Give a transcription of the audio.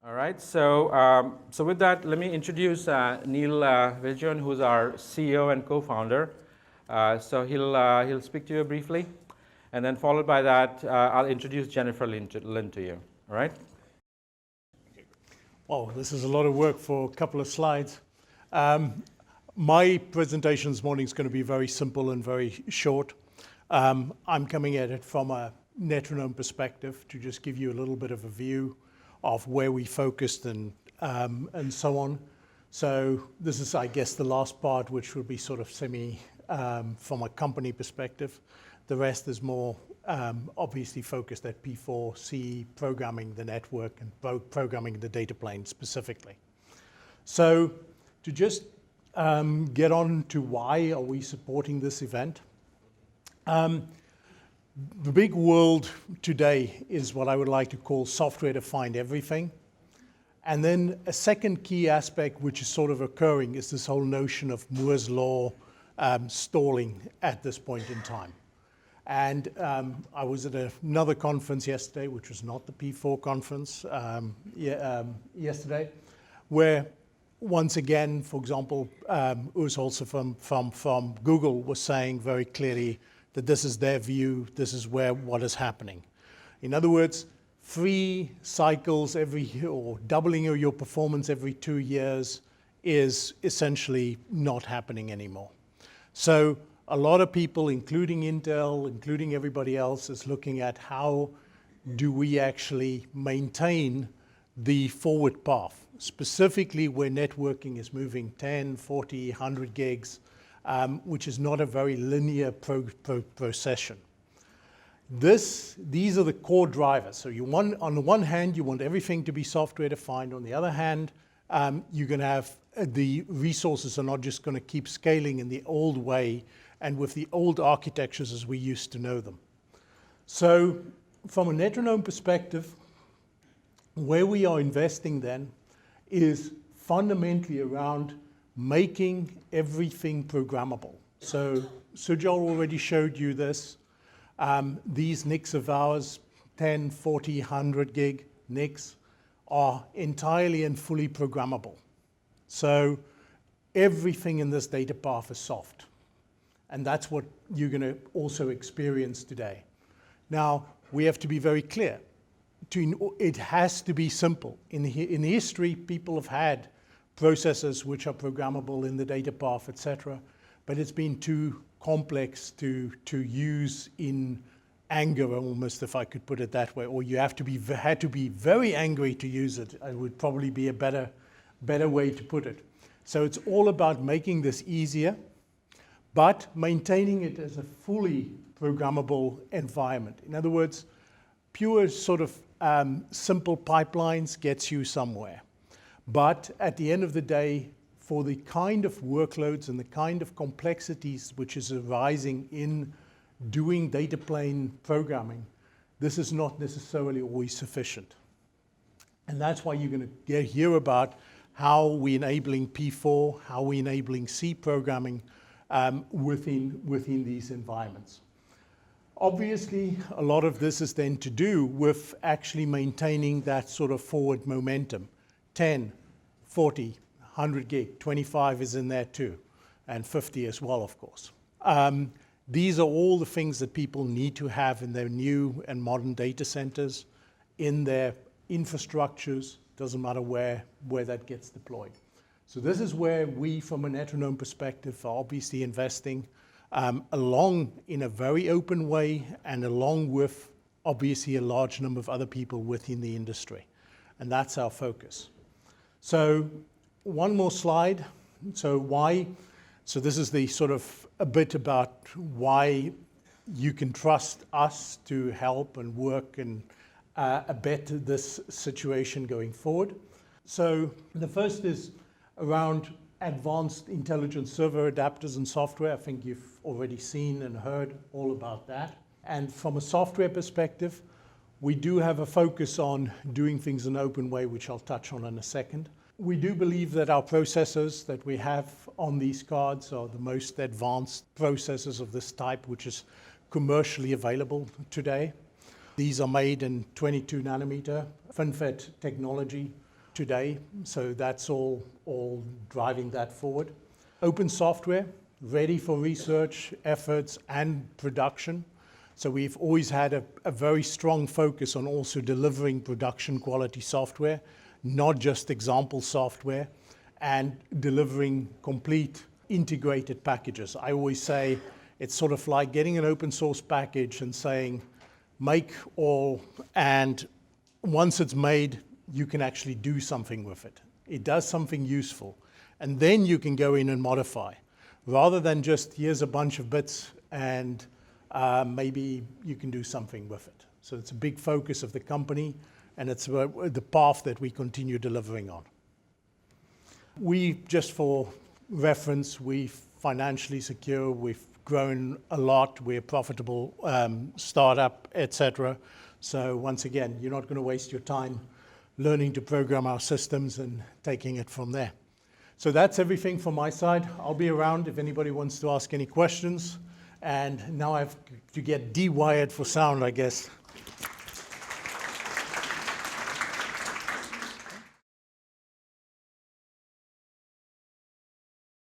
All right, so with that, let me introduce Niel Viljoen, who's our CEO and co-founder. So he'll speak to you briefly, and then followed by that, I'll introduce Jennifer Lin to you. All right? Well, this is a lot of work for a couple of slides. My presentation this morning is going to be very simple and very short. I'm coming at it from a Netronome perspective to just give you a little bit of a view of where we focused and so on. So this is, I guess, the last part, which will be sort of semi from a company perspective. The rest is more obviously focused at P4C, programming the network and programming the data plane specifically. So to just get on to why are we supporting this event. The big world today is what I would like to call software-defined everything. And then a second key aspect which is sort of occurring is this whole notion of Moore's Law stalling at this point in time. And I was at another conference yesterday, which was not the P4 conference yesterday, where once again, for example, Urs also from Google was saying very clearly that this is their view, this is what is happening. In other words, 3 cycles every year or doubling your performance every 2 years is essentially not happening anymore. So a lot of people, including Intel, including everybody else, is looking at how do we actually maintain the forward path, specifically where networking is moving 10, 40, 100 gigs, which is not a very linear procession. These are the core drivers. So on the one hand, you want everything to be software defined. On the other hand, you're going to have the resources are not just going to keep scaling in the old way and with the old architectures as we used to know them. So from a Netronome perspective, where we are investing then is fundamentally around making everything programmable. So Sujal already showed you this. These NICs of ours, 10, 40, 100 gig NICs, are entirely and fully programmable. So everything in this data path is soft. And that's what you're going to also experience today. Now, we have to be very clear. It has to be simple. In history, people have had processes which are programmable in the data path, etc. But it's been too complex to use in anger, almost, if I could put it that way. Or you had to be very angry to use it. It would probably be a better way to put it. So it's all about making this easier, but maintaining it as a fully programmable environment. In other words, pure sort of simple pipelines gets you somewhere. But at the end of the day, for the kind of workloads and the kind of complexities which is arising in doing data plane programming, this is not necessarily always sufficient. And that's why you're going to hear about how we're enabling P4, how we're enabling C programming within these environments. Obviously, a lot of this is then to do with actually maintaining that sort of forward momentum. 10, 40, 100 gig, 25 is in there too, and 50 as well, of course. These are all the things that people need to have in their new and modern data centers, in their infrastructures, doesn't matter where that gets deployed. So this is where we, from a Netronome perspective, are obviously investing along in a very open way and along with obviously a large number of other people within the industry. And that's our focus. So one more slide. So why? So this is the sort of a bit about why you can trust us to help and work and abet this situation going forward. So the first is around advanced intelligent server adapters and software. I think you've already seen and heard all about that. And from a software perspective, we do have a focus on doing things in an open way, which I'll touch on in a second. We do believe that our processors that we have on these cards are the most advanced processors of this type, which is commercially available today. These are made in 22 nanometer FinFET technology, today. So that's all driving that forward. Open software, ready for research efforts and production. So we've always had a very strong focus on also delivering production quality software, not just example software, and delivering complete integrated packages. I always say it's sort of like getting an open source package and saying, make all, and once it's made, you can actually do something with it. It does something useful. And then you can go in and modify, rather than just here's a bunch of bits and maybe you can do something with it. So it's a big focus of the company, and it's the path that we continue delivering on. We, just for reference, we're financially secure, we've grown a lot, we're a profitable startup, etc. So once again, you're not going to waste your time learning to program our systems and taking it from there. So that's everything from my side. I'll be around if anybody wants to ask any questions. And now I have to get de-wired for sound, I guess.